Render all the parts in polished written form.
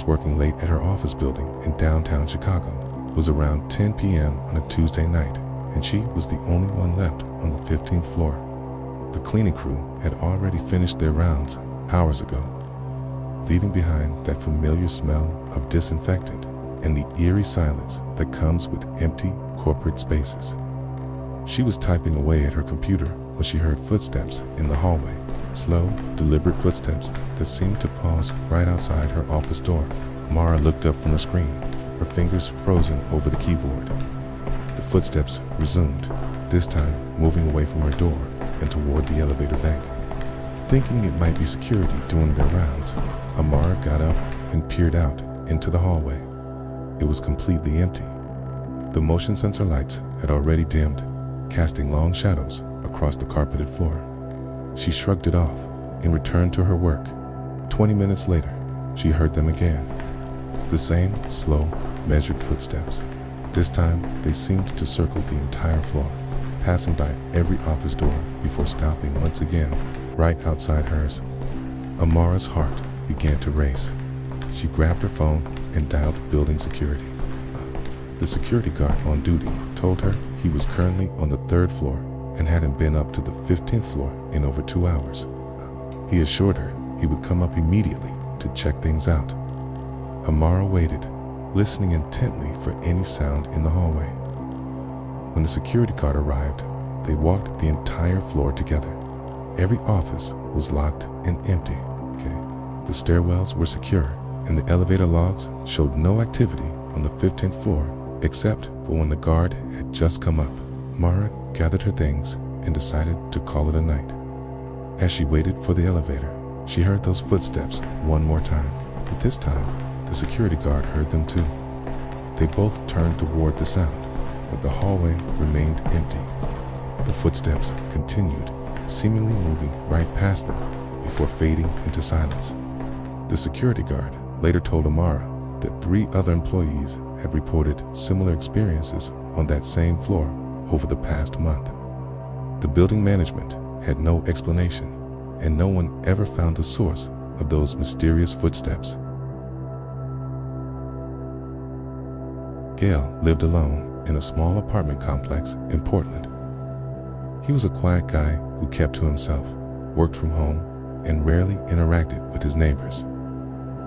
working late at her office building in downtown Chicago. It was around 10 p.m. on a Tuesday night, and she was the only one left on the 15th floor. The cleaning crew had already finished their rounds hours ago, leaving behind that familiar smell of disinfectant and the eerie silence that comes with empty corporate spaces. She was typing away at her computer when she heard footsteps in the hallway. Slow, deliberate footsteps that seemed to pause right outside her office door. Mara looked up from the screen, her fingers frozen over the keyboard. The footsteps resumed, this time moving away from her door and toward the elevator bank. Thinking it might be security doing their rounds, Amara got up and peered out into the hallway. It was completely empty. The motion sensor lights had already dimmed, casting long shadows across the carpeted floor. She shrugged it off and returned to her work. 20 minutes later, she heard them again. The same slow, measured footsteps. This time, they seemed to circle the entire floor, passing by every office door before stopping once again right outside hers. Amara's heart began to race. She grabbed her phone and dialed building security. The security guard on duty told her he was currently on the 3rd floor and hadn't been up to the 15th floor in over 2 hours. He assured her he would come up immediately to check things out. Amara waited, listening intently for any sound in the hallway. When the security guard arrived, they walked the entire floor together. Every office was locked and empty. The stairwells were secure, and the elevator logs showed no activity on the 15th floor except for when the guard had just come up. Mara gathered her things and decided to call it a night. As she waited for the elevator, she heard those footsteps one more time, but this time the security guard heard them too. They both turned toward the sound, but the hallway remained empty. The footsteps continued, seemingly moving right past them before fading into silence. The security guard later told Amara that 3 other employees had reported similar experiences on that same floor over the past month. The building management had no explanation, and no one ever found the source of those mysterious footsteps. Gail lived alone in a small apartment complex in Portland. He was a quiet guy who kept to himself, worked from home, and rarely interacted with his neighbors.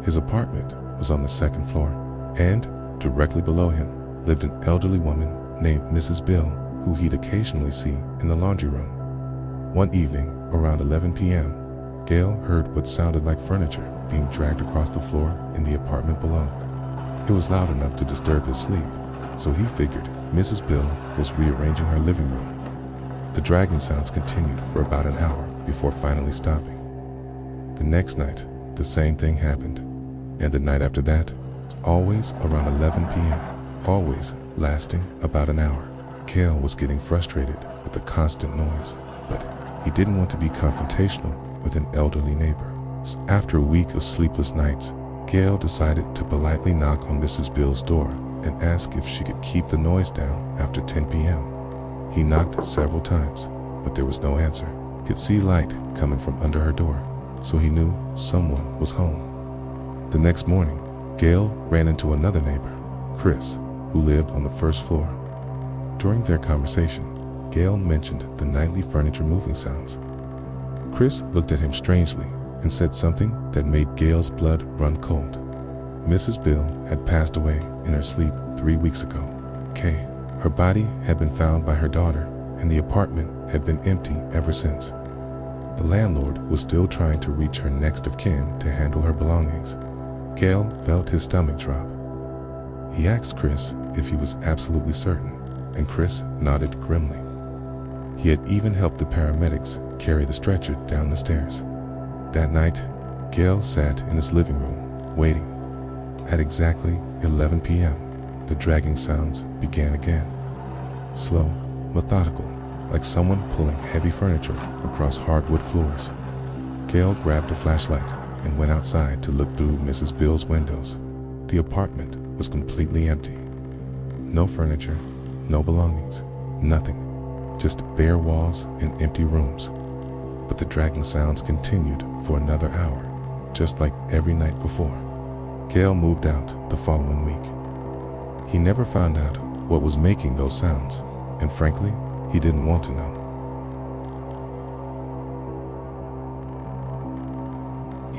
His apartment was on the 2nd floor, and directly below him lived an elderly woman named Mrs. Bill, who he'd occasionally see in the laundry room. One evening, around 11 p.m., Gail heard what sounded like furniture being dragged across the floor in the apartment below. It was loud enough to disturb his sleep, so he figured Mrs. Bill was rearranging her living room. The dragging sounds continued for about an hour before finally stopping. The next night, the same thing happened, and the night after that, always around 11 p.m., always lasting about an hour. Gail was getting frustrated with the constant noise, but he didn't want to be confrontational with an elderly neighbor. So after a week of sleepless nights, Gail decided to politely knock on Mrs. Bill's door and ask if she could keep the noise down after 10 p.m. He knocked several times, but there was no answer. He could see light coming from under her door, so he knew someone was home. The next morning, Gail ran into another neighbor, Chris, who lived on the 1st floor. During their conversation, Gail mentioned the nightly furniture moving sounds. Chris looked at him strangely and said something that made Gail's blood run cold. Mrs. Bill had passed away in her sleep 3 weeks ago. Her body had been found by her daughter, and the apartment had been empty ever since. The landlord was still trying to reach her next of kin to handle her belongings. Gail felt his stomach drop. He asked Chris if he was absolutely certain, and Chris nodded grimly. He had even helped the paramedics carry the stretcher down the stairs. That night, Gail sat in his living room, waiting. At exactly 11 p.m., the dragging sounds began again. Slow, methodical, like someone pulling heavy furniture across hardwood floors. Gail grabbed a flashlight and went outside to look through Mrs. Bill's windows. The apartment was completely empty. No furniture, no belongings, nothing. Just bare walls and empty rooms. But the dragging sounds continued for another hour, just like every night before. Gail moved out the following week. He never found out what was making those sounds, and frankly, he didn't want to know.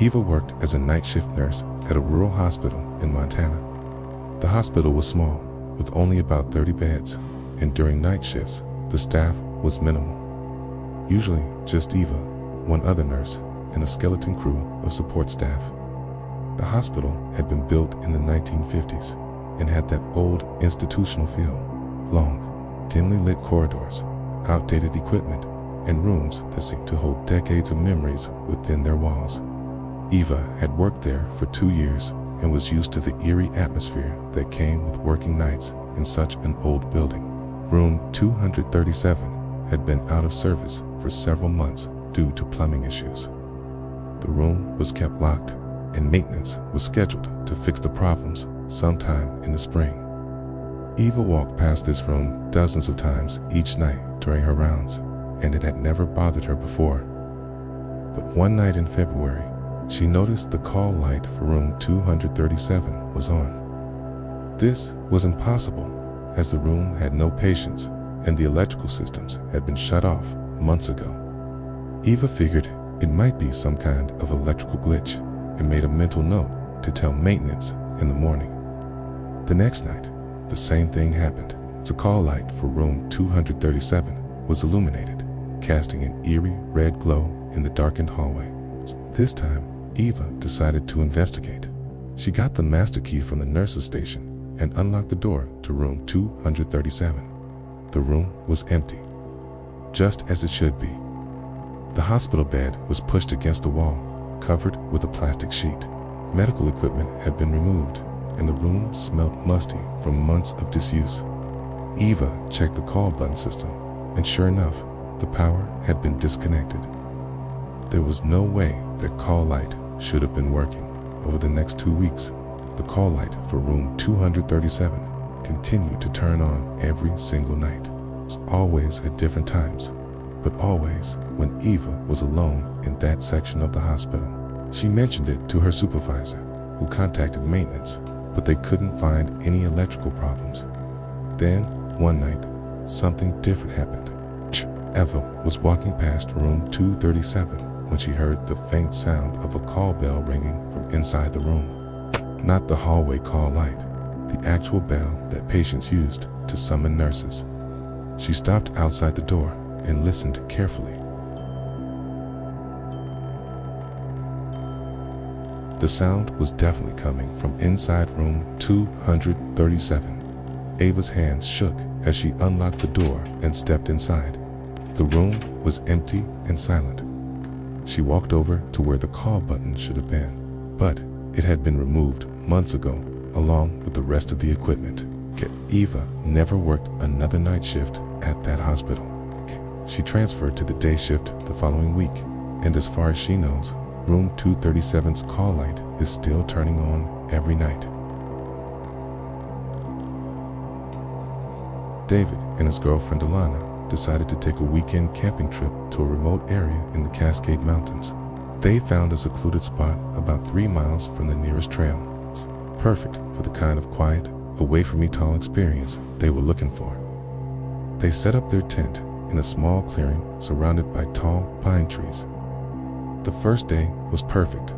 Eva worked as a night shift nurse at a rural hospital in Montana. The hospital was small, with only about 30 beds, and during night shifts, the staff was minimal. Usually just Eva, one other nurse, and a skeleton crew of support staff. The hospital had been built in the 1950s and had that old institutional feel: long, dimly lit corridors, outdated equipment, and rooms that seemed to hold decades of memories within their walls. Eva had worked there for 2 years and was used to the eerie atmosphere that came with working nights in such an old building. Room 237 had been out of service for several months due to plumbing issues. The room was kept locked, and maintenance was scheduled to fix the problems sometime in the spring. Eva walked past this room dozens of times each night during her rounds, and it had never bothered her before. But one night in February, she noticed the call light for room 237 was on. This was impossible, as the room had no patients and the electrical systems had been shut off months ago. Eva figured it might be some kind of electrical glitch and made a mental note to tell maintenance in the morning. The next night, the same thing happened. The call light for room 237 was illuminated, casting an eerie red glow in the darkened hallway. This time, Eva decided to investigate. She got the master key from the nurse's station and unlocked the door to room 237. The room was empty, just as it should be. The hospital bed was pushed against the wall, covered with a plastic sheet. Medical equipment had been removed, and the room smelled musty from months of disuse. Eva checked the call button system, and sure enough, the power had been disconnected. There was no way that call light should have been working. Over the next 2 weeks, the call light for room 237 continued to turn on every single night. It's always at different times, but always when Eva was alone in that section of the hospital. She mentioned it to her supervisor, who contacted maintenance, but they couldn't find any electrical problems. Then, one night, something different happened. Eva was walking past room 237 when she heard the faint sound of a call bell ringing from inside the room. Not the hallway call light, the actual bell that patients used to summon nurses. She stopped outside the door and listened carefully. The sound was definitely coming from inside room 237. Eva's hands shook as she unlocked the door and stepped inside. The room was empty and silent. She walked over to where the call button should have been, but it had been removed months ago, along with the rest of the equipment. Eva never worked another night shift at that hospital. She transferred to the day shift the following week, and as far as she knows, room 237's call light is still turning on every night. David and his girlfriend Alana decided to take a weekend camping trip to a remote area in the Cascade Mountains. They found a secluded spot about 3 miles from the nearest trail. It's perfect for the kind of quiet, away-from-me-tall experience they were looking for. They set up their tent in a small clearing surrounded by tall pine trees. The first day was perfect.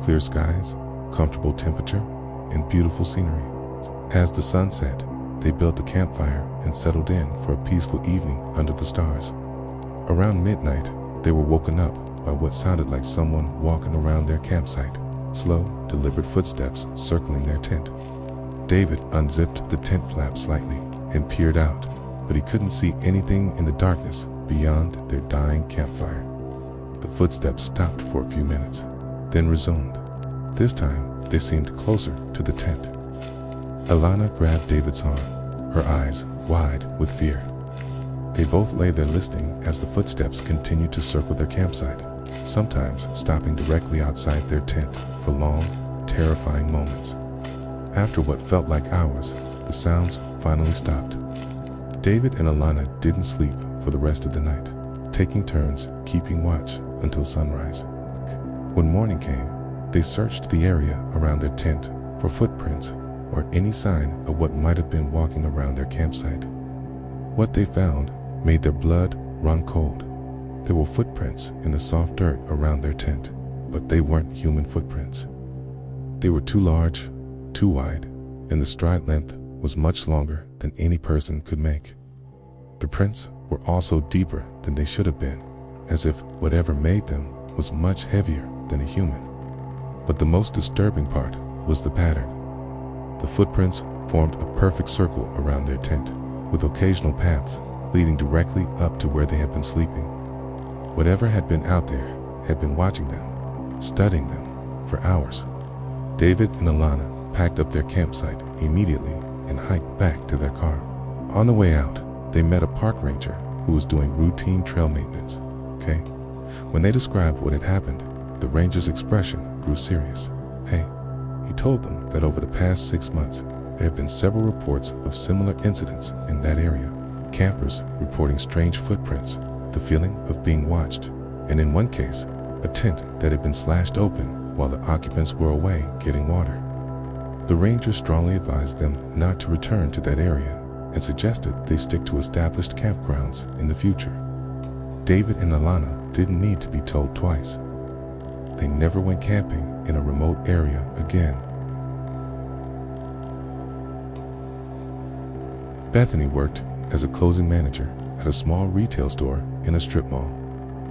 Clear skies, comfortable temperature, and beautiful scenery. As the sun set, they built a campfire and settled in for a peaceful evening under the stars. Around midnight, they were woken up by what sounded like someone walking around their campsite, slow, deliberate footsteps circling their tent. David unzipped the tent flap slightly and peered out, but he couldn't see anything in the darkness beyond their dying campfire. The footsteps stopped for a few minutes, then resumed. This time, they seemed closer to the tent. Alana grabbed David's arm, her eyes wide with fear. They both lay there listening as the footsteps continued to circle their campsite, sometimes stopping directly outside their tent for long, terrifying moments. After what felt like hours, the sounds finally stopped. David and Alana didn't sleep for the rest of the night, taking turns keeping watch until sunrise. When morning came, they searched the area around their tent, for footprints or any sign of what might have been walking around their campsite. What they found made their blood run cold. There were footprints in the soft dirt around their tent, but they weren't human footprints. They were too large, too wide, and the stride length was much longer than any person could make. The prints were also deeper than they should have been, as if whatever made them was much heavier than a human. But the most disturbing part was the pattern. The footprints formed a perfect circle around their tent, with occasional paths leading directly up to where they had been sleeping. Whatever had been out there had been watching them, studying them for hours. David and Alana packed up their campsite immediately and hiked back to their car. On the way out, they met a park ranger who was doing routine trail maintenance. When they described what had happened, the ranger's expression grew serious. He told them that over the past 6 months, there have been several reports of similar incidents in that area. Campers reporting strange footprints, the feeling of being watched, and in one case, a tent that had been slashed open while the occupants were away getting water. The ranger strongly advised them not to return to that area and suggested they stick to established campgrounds in the future. David and Alana didn't need to be told twice. They never went camping in a remote area again. Bethany worked as a closing manager at a small retail store in a strip mall.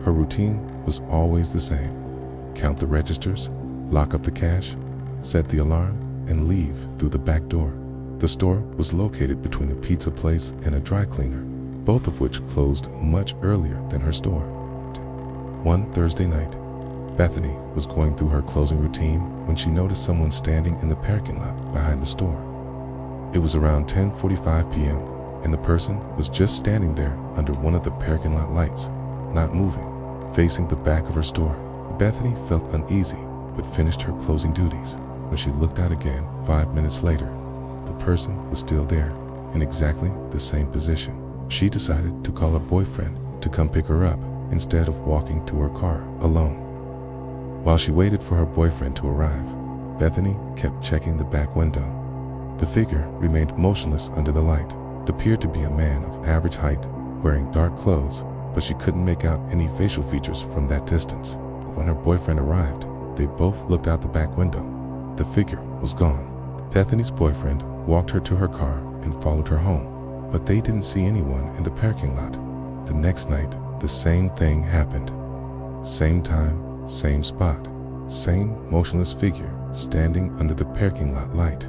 Her routine was always the same: count the registers, lock up the cash, set the alarm, and leave through the back door. The store was located between a pizza place and a dry cleaner, both of which closed much earlier than her store. One Thursday night, Bethany was going through her closing routine when she noticed someone standing in the parking lot behind the store. It was around 10:45 p.m., and the person was just standing there under one of the parking lot lights, not moving, facing the back of her store. Bethany felt uneasy, but finished her closing duties. When she looked out again 5 minutes later, the person was still there, in exactly the same position. She decided to call her boyfriend to come pick her up instead of walking to her car alone. While she waited for her boyfriend to arrive, Bethany kept checking the back window. The figure remained motionless under the light. It appeared to be a man of average height, wearing dark clothes, but she couldn't make out any facial features from that distance. When her boyfriend arrived, they both looked out the back window. The figure was gone. Bethany's boyfriend walked her to her car and followed her home, but they didn't see anyone in the parking lot. The next night, the same thing happened. Same time, same spot, same motionless figure standing under the parking lot light.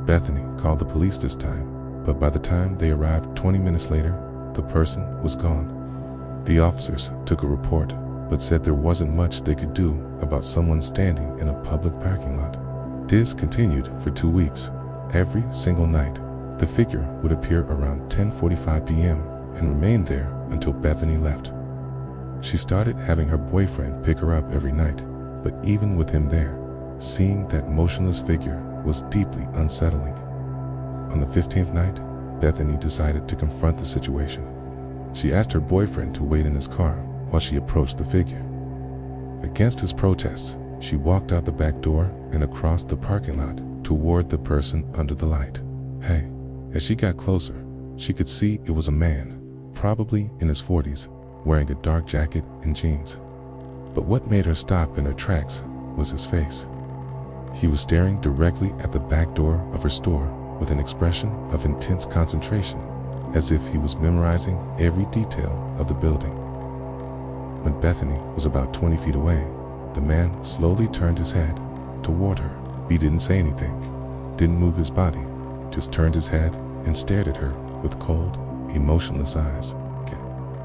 Bethany called the police this time, but by the time they arrived 20 minutes later, the person was gone. The officers took a report, but said there wasn't much they could do about someone standing in a public parking lot. This continued for 2 weeks. Every single night, the figure would appear around 10:45 p.m. and remain there until Bethany left. She started having her boyfriend pick her up every night, but even with him there, seeing that motionless figure was deeply unsettling. On the 15th night, Bethany decided to confront the situation. She asked her boyfriend to wait in his car while she approached the figure. Against his protests, she walked out the back door and across the parking lot toward the person under the light. As she got closer, she could see it was a man, probably in his 40s, wearing a dark jacket and jeans. But what made her stop in her tracks was his face. He was staring directly at the back door of her store with an expression of intense concentration, as if he was memorizing every detail of the building. When Bethany was about 20 feet away, the man slowly turned his head toward her. He didn't say anything, didn't move his body, just turned his head and stared at her with cold, emotionless eyes.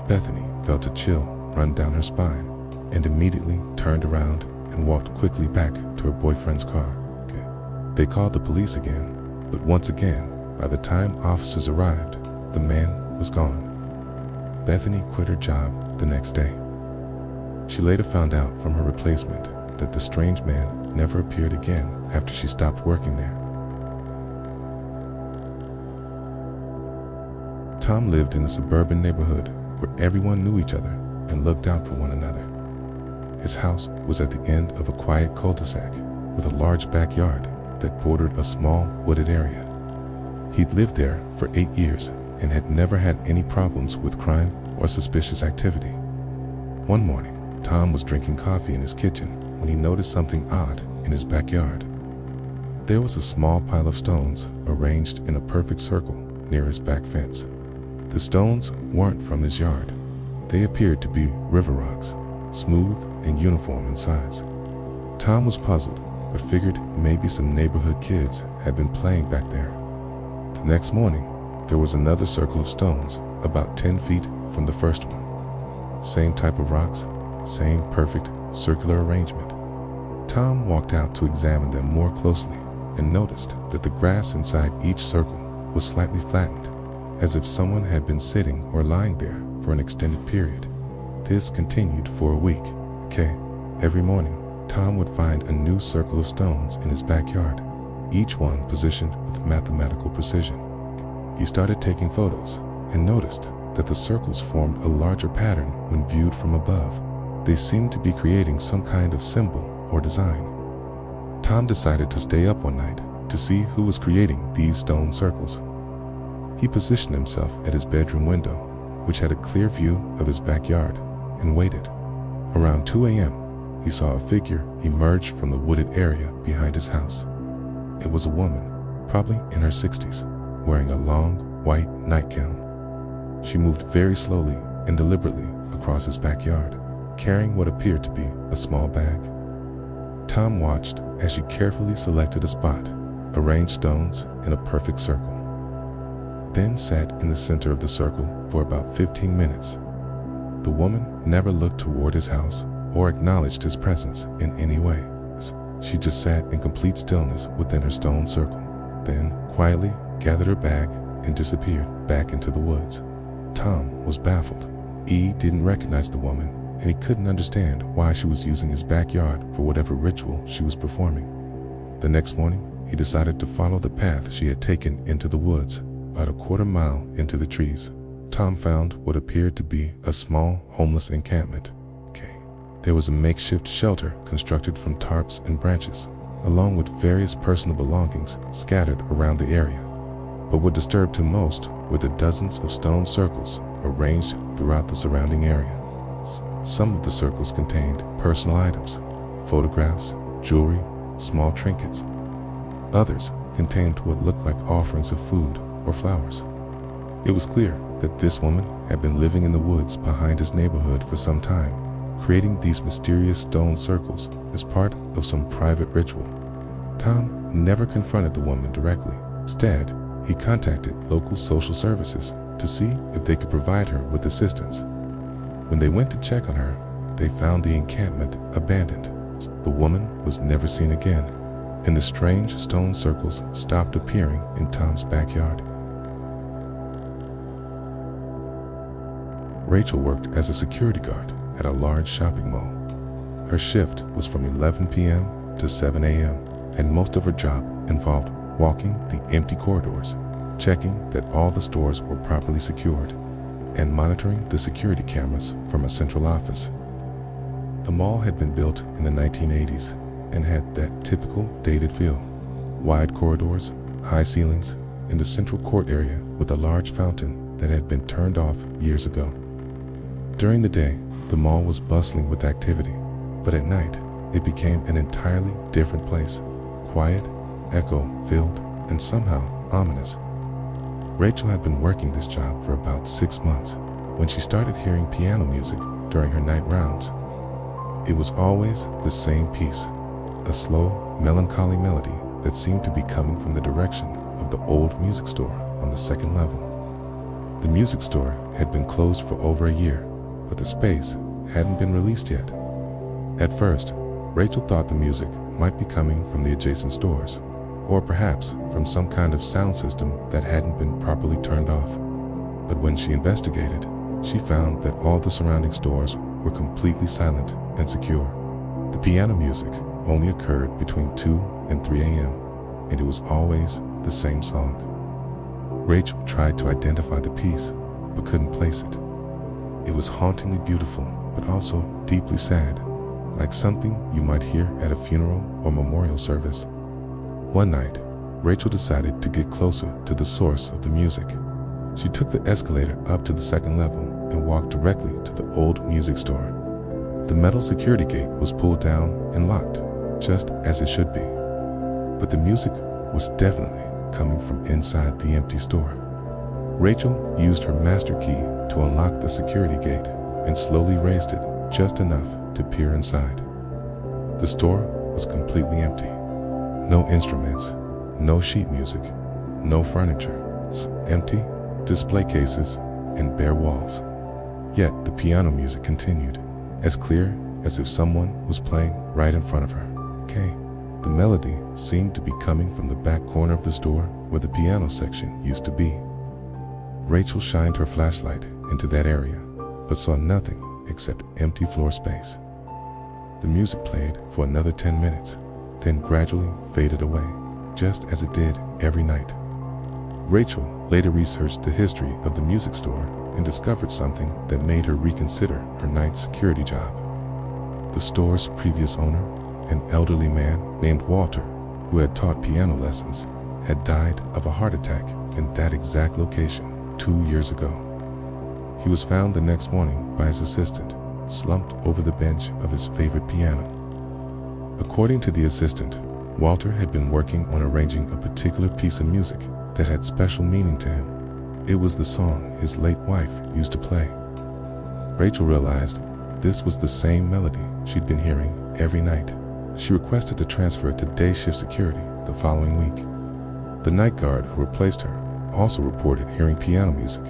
Bethany felt a chill run down her spine and immediately turned around and walked quickly back to her boyfriend's car. They called the police again, but once again, by the time officers arrived, the man was gone. Bethany quit her job the next day. She later found out from her replacement that the strange man never appeared again after she stopped working there. Tom lived in a suburban neighborhood where everyone knew each other and looked out for one another. His house was at the end of a quiet cul-de-sac with a large backyard that bordered a small wooded area. He'd lived there for 8 years and had never had any problems with crime or suspicious activity. One morning, Tom was drinking coffee in his kitchen when he noticed something odd in his backyard. There was a small pile of stones arranged in a perfect circle near his back fence. The stones weren't from his yard. They appeared to be river rocks, smooth and uniform in size. Tom was puzzled, but figured maybe some neighborhood kids had been playing back there. The next morning, there was another circle of stones about 10 feet from the first one. Same type of rocks, same perfect circular arrangement. Tom walked out to examine them more closely and noticed that the grass inside each circle was slightly flattened, as if someone had been sitting or lying there for an extended period. This continued for a week. Every morning, Tom would find a new circle of stones in his backyard, each one positioned with mathematical precision. He started taking photos and noticed that the circles formed a larger pattern when viewed from above. They seemed to be creating some kind of symbol or design. Tom decided to stay up one night to see who was creating these stone circles. He positioned himself at his bedroom window, which had a clear view of his backyard, and waited. Around 2 a.m., he saw a figure emerge from the wooded area behind his house. It was a woman, probably in her 60s, wearing a long, white nightgown. She moved very slowly and deliberately across his backyard, carrying what appeared to be a small bag. Tom watched as she carefully selected a spot, arranged stones in a perfect circle, then sat in the center of the circle for about 15 minutes. The woman never looked toward his house or acknowledged his presence in any way. She just sat in complete stillness within her stone circle, then quietly gathered her bag and disappeared back into the woods. Tom was baffled. He didn't recognize the woman, and he couldn't understand why she was using his backyard for whatever ritual she was performing. The next morning, he decided to follow the path she had taken into the woods. About a quarter mile into the trees, Tom found what appeared to be a small homeless encampment. There was a makeshift shelter constructed from tarps and branches, along with various personal belongings scattered around the area. But what disturbed him most were the dozens of stone circles arranged throughout the surrounding area. Some of the circles contained personal items, photographs, jewelry, small trinkets. Others contained what looked like offerings of food or flowers. It was clear that this woman had been living in the woods behind his neighborhood for some time, creating these mysterious stone circles as part of some private ritual. Tom never confronted the woman directly. Instead, he contacted local social services to see if they could provide her with assistance. When they went to check on her, they found the encampment abandoned. The woman was never seen again, and the strange stone circles stopped appearing in Tom's backyard. Rachel worked as a security guard at a large shopping mall. Her shift was from 11 p.m. to 7 a.m., and most of her job involved walking the empty corridors, checking that all the stores were properly secured, and monitoring the security cameras from a central office. The mall had been built in the 1980s and had that typical dated feel. Wide corridors, high ceilings, and a central court area with a large fountain that had been turned off years ago. During the day, the mall was bustling with activity, but at night, it became an entirely different place, quiet, echo-filled, and somehow ominous. Rachel had been working this job for about 6 months when she started hearing piano music during her night rounds. It was always the same piece, a slow, melancholy melody that seemed to be coming from the direction of the old music store on the second level. The music store had been closed for over a year, but the space hadn't been released yet. At first, Rachel thought the music might be coming from the adjacent stores, or perhaps from some kind of sound system that hadn't been properly turned off. But when she investigated, she found that all the surrounding stores were completely silent and secure. The piano music only occurred between 2 and 3 a.m., and it was always the same song. Rachel tried to identify the piece, but couldn't place it. It was hauntingly beautiful, but also deeply sad, like something you might hear at a funeral or memorial service. One night, Rachel decided to get closer to the source of the music. She took the escalator up to the second level and walked directly to the old music store. The metal security gate was pulled down and locked, just as it should be. But the music was definitely coming from inside the empty store. Rachel used her master key to unlock the security gate and slowly raised it just enough to peer inside. The store was completely empty. No instruments, no sheet music, no furniture. It's empty, display cases, and bare walls. Yet the piano music continued, as clear as if someone was playing right in front of her. The melody seemed to be coming from the back corner of the store where the piano section used to be. Rachel shined her flashlight into that area, but saw nothing except empty floor space. The music played for another 10 minutes, then gradually faded away, just as it did every night. Rachel later researched the history of the music store and discovered something that made her reconsider her night security job. The store's previous owner, an elderly man named Walter, who had taught piano lessons, had died of a heart attack in that exact location 2 years ago. He was found the next morning by his assistant, slumped over the bench of his favorite piano. According to the assistant, Walter had been working on arranging a particular piece of music that had special meaning to him. It was the song his late wife used to play. Rachel realized this was the same melody she'd been hearing every night. She requested to transfer it to day shift security the following week. The night guard who replaced her also reported hearing piano music,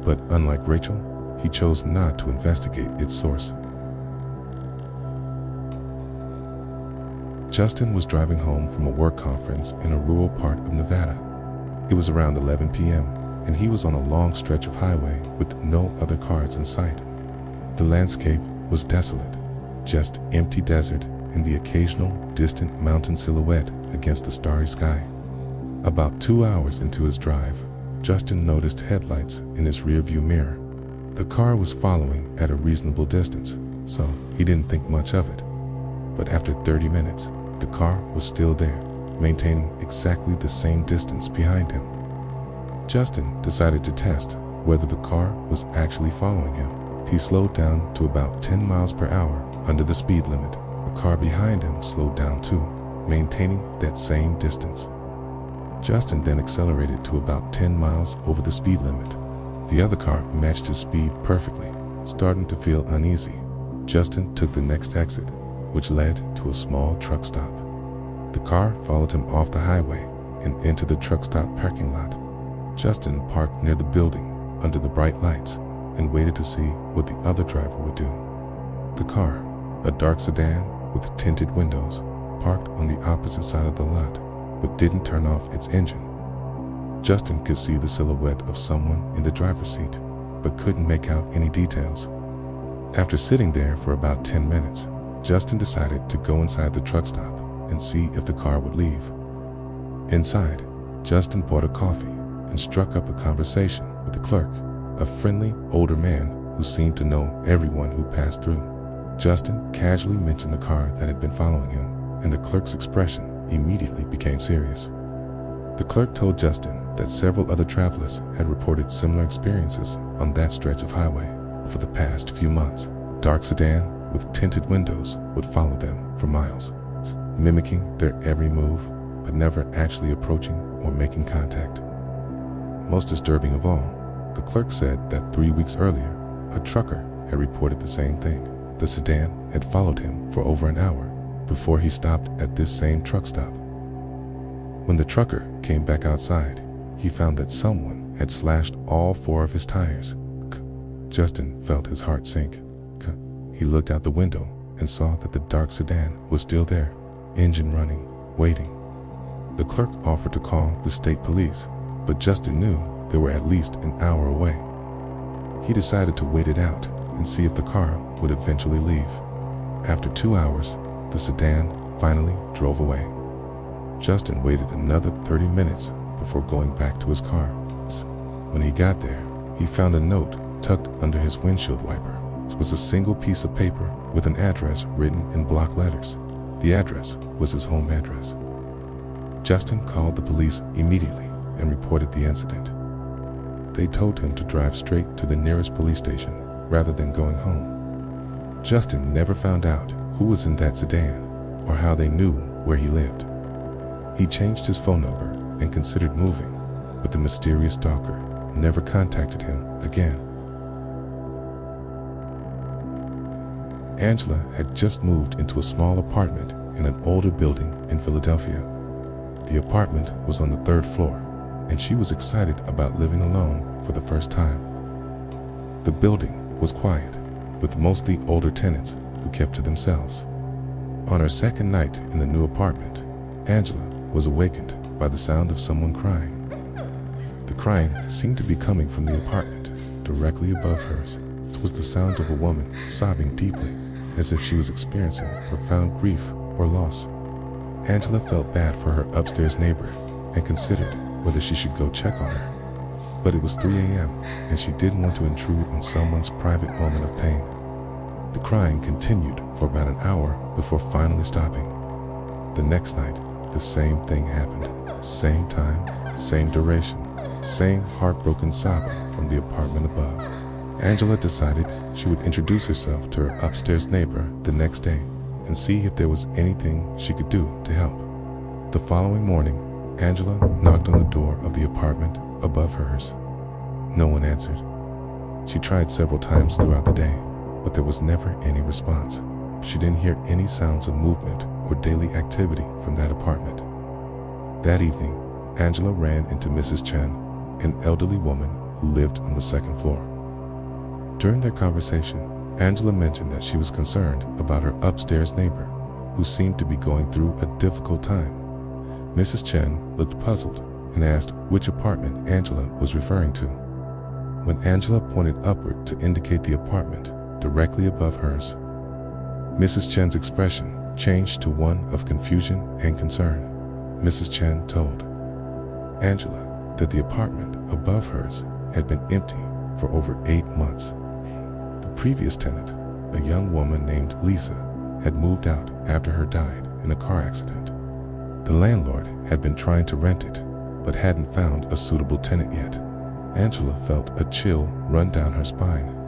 but unlike Rachel, he chose not to investigate its source. Justin was driving home from a work conference in a rural part of Nevada. It was around 11 p.m., and he was on a long stretch of highway with no other cars in sight. The landscape was desolate, just empty desert and the occasional distant mountain silhouette against the starry sky. About 2 hours into his drive, Justin noticed headlights in his rearview mirror. The car was following at a reasonable distance, so he didn't think much of it. But after 30 minutes, the car was still there, maintaining exactly the same distance behind him. Justin decided to test whether the car was actually following him. He slowed down to about 10 miles per hour under the speed limit. The car behind him slowed down too, maintaining that same distance. Justin then accelerated to about 10 miles over the speed limit. The other car matched his speed perfectly. Starting to feel uneasy, Justin took the next exit, which led to a small truck stop. The car followed him off the highway and into the truck stop parking lot. Justin parked near the building under the bright lights and waited to see what the other driver would do. The car, a dark sedan with tinted windows, parked on the opposite side of the lot, but didn't turn off its engine. Justin could see the silhouette of someone in the driver's seat, but couldn't make out any details. After sitting there for about 10 minutes, Justin decided to go inside the truck stop and see if the car would leave. Inside, Justin bought a coffee and struck up a conversation with the clerk, a friendly older man who seemed to know everyone who passed through. Justin casually mentioned the car that had been following him, and the clerk's expression immediately became serious. The clerk told Justin that several other travelers had reported similar experiences on that stretch of highway. For the past few months, dark sedan with tinted windows would follow them for miles, mimicking their every move, but never actually approaching or making contact. Most disturbing of all, the clerk said that 3 weeks earlier, a trucker had reported the same thing. The sedan had followed him for over an hour before he stopped at this same truck stop. When the trucker came back outside, he found that someone had slashed all 4 of his tires. Justin felt his heart sink. He looked out the window and saw that the dark sedan was still there, engine running, waiting. The clerk offered to call the state police, but Justin knew they were at least an hour away. He decided to wait it out and see if the car would eventually leave. After 2 hours, the sedan finally drove away. Justin waited another 30 minutes before going back to his car. When he got there, he found a note tucked under his windshield wiper. It was a single piece of paper with an address written in block letters. The address was his home address. Justin called the police immediately and reported the incident. They told him to drive straight to the nearest police station rather than going home. Justin never found out who was in that sedan or how they knew where he lived. He changed his phone number and considered moving, but the mysterious stalker never contacted him again. Angela had just moved into a small apartment in an older building in Philadelphia. The apartment was on the 3rd floor, and she was excited about living alone for the first time. The building was quiet, with mostly older tenants who kept to themselves. On her second night in the new apartment, Angela was awakened by the sound of someone crying. The crying seemed to be coming from the apartment directly above hers. It was the sound of a woman sobbing deeply, as if she was experiencing profound grief or loss. Angela felt bad for her upstairs neighbor and considered whether she should go check on her. But it was 3 a.m. and she didn't want to intrude on someone's private moment of pain. The crying continued for about an hour before finally stopping. The next night, the same thing happened. Same time, same duration, same heartbroken sobbing from the apartment above. Angela decided she would introduce herself to her upstairs neighbor the next day and see if there was anything she could do to help. The following morning, Angela knocked on the door of the apartment above hers. No one answered. She tried several times throughout the day, but there was never any response. She didn't hear any sounds of movement or daily activity from that apartment. That evening, Angela ran into Mrs. Chen, an elderly woman who lived on the 2nd floor. During their conversation, Angela mentioned that she was concerned about her upstairs neighbor, who seemed to be going through a difficult time. Mrs. Chen looked puzzled and asked which apartment Angela was referring to. When Angela pointed upward to indicate the apartment directly above hers, Mrs. Chen's expression changed to one of confusion and concern. Mrs. Chen told Angela that the apartment above hers had been empty for over 8 months. The previous tenant, a young woman named Lisa, had moved out after her died in a car accident. The landlord had been trying to rent it, but hadn't found a suitable tenant yet. Angela felt a chill run down her spine.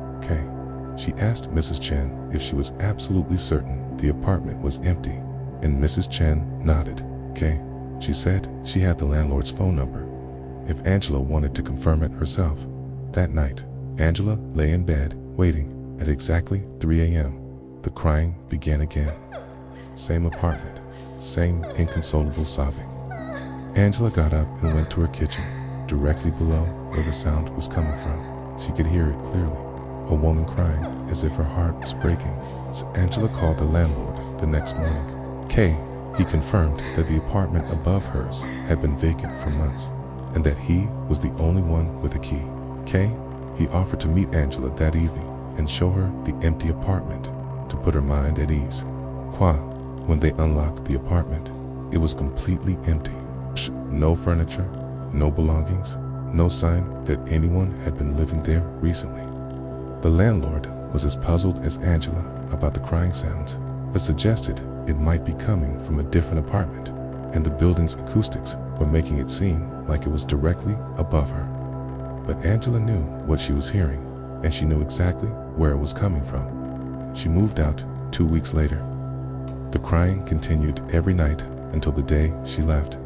She asked Mrs. Chen if she was absolutely certain the apartment was empty, and Mrs. Chen nodded. She said she had the landlord's phone number if Angela wanted to confirm it herself. That night, Angela lay in bed waiting. At exactly 3 a.m., the crying began again. Same apartment, same inconsolable sobbing. Angela got up and went to her kitchen, directly below where the sound was coming from. She could hear it clearly. A woman crying as if her heart was breaking. So Angela called the landlord the next morning. He confirmed that the apartment above hers had been vacant for months, and that he was the only one with a key. He offered to meet Angela that evening and show her the empty apartment to put her mind at ease. When they unlocked the apartment, it was completely empty. No furniture, no belongings, no sign that anyone had been living there recently. The landlord was as puzzled as Angela about the crying sounds, but suggested it might be coming from a different apartment, and the building's acoustics were making it seem like it was directly above her. But Angela knew what she was hearing, and she knew exactly where it was coming from. She moved out 2 weeks later. The crying continued every night until the day she left.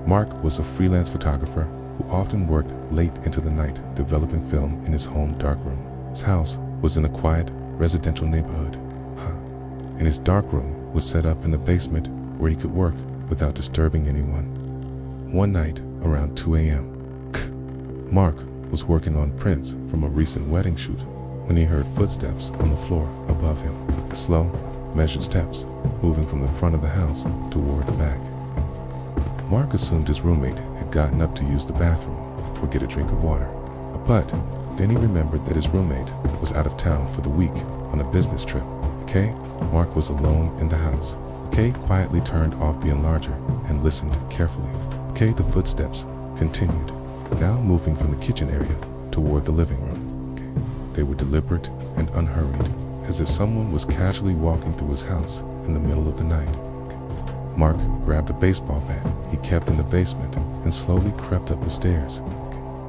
Mark was a freelance photographer who often worked late into the night developing film in his home darkroom. His house was in a quiet residential neighborhood, and his darkroom was set up in the basement where he could work without disturbing anyone. One night around 2 a.m., Mark was working on prints from a recent wedding shoot when he heard footsteps on the floor above him. Slow, measured steps moving from the front of the house toward the back. Mark assumed his roommate had gotten up to use the bathroom or get a drink of water. But then he remembered that his roommate was out of town for the week on a business trip. Mark was alone in the house. Quietly turned off the enlarger and listened carefully. The footsteps continued, now moving from the kitchen area toward the living room. They were deliberate and unhurried, as if someone was casually walking through his house in the middle of the night. Mark grabbed a baseball bat he kept in the basement and slowly crept up the stairs.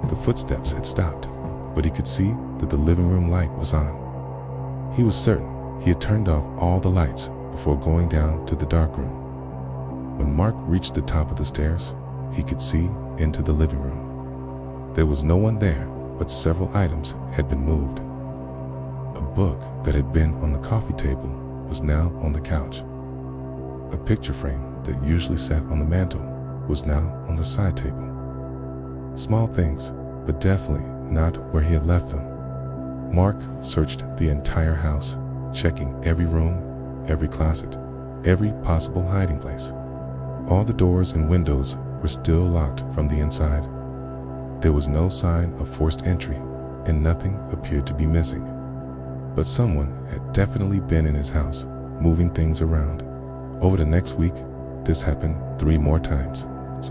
The footsteps had stopped, but he could see that the living room light was on. He was certain he had turned off all the lights before going down to the dark room. When Mark reached the top of the stairs, he could see into the living room. There was no one there, but several items had been moved. A book that had been on the coffee table was now on the couch. A picture frame that usually sat on the mantel was now on the side table. Small things, but definitely not where he had left them. Mark searched the entire house, checking every room, every closet, every possible hiding place. All the doors and windows were still locked from the inside. There was no sign of forced entry, and nothing appeared to be missing. But someone had definitely been in his house, moving things around. Over the next week, this happened 3 more times,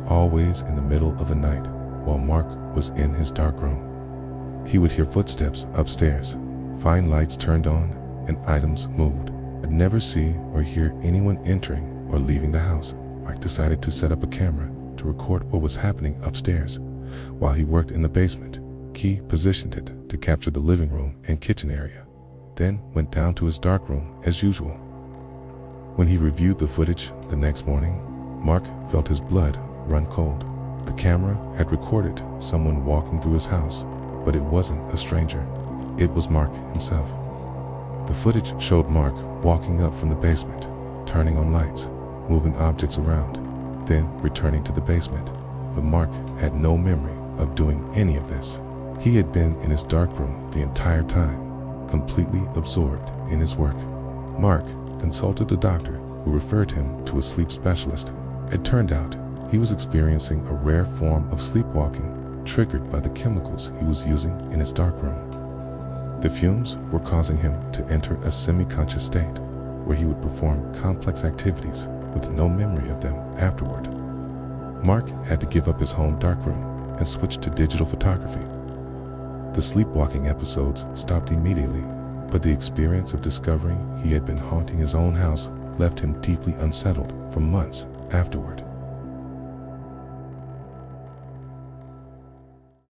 always in the middle of the night, while Mark was in his dark room. He would hear footsteps upstairs, find lights turned on, and items moved, but never see or hear anyone entering or leaving the house. Mark decided to set up a camera to record what was happening upstairs. While he worked in the basement, he positioned it to capture the living room and kitchen area, then went down to his dark room as usual. When he reviewed the footage the next morning, Mark felt his blood run cold. The camera had recorded someone walking through his house, but it wasn't a stranger. It was Mark himself. The footage showed Mark walking up from the basement, turning on lights, moving objects around, then returning to the basement. But Mark had no memory of doing any of this. He had been in his dark room the entire time, completely absorbed in his work. Mark consulted a doctor who referred him to a sleep specialist. It turned out he was experiencing a rare form of sleepwalking triggered by the chemicals he was using in his dark room. The fumes were causing him to enter a semi-conscious state where he would perform complex activities with no memory of them afterward. Mark had to give up his home darkroom and switch to digital photography. The sleepwalking episodes stopped immediately, but the experience of discovering he had been haunting his own house left him deeply unsettled for months afterward.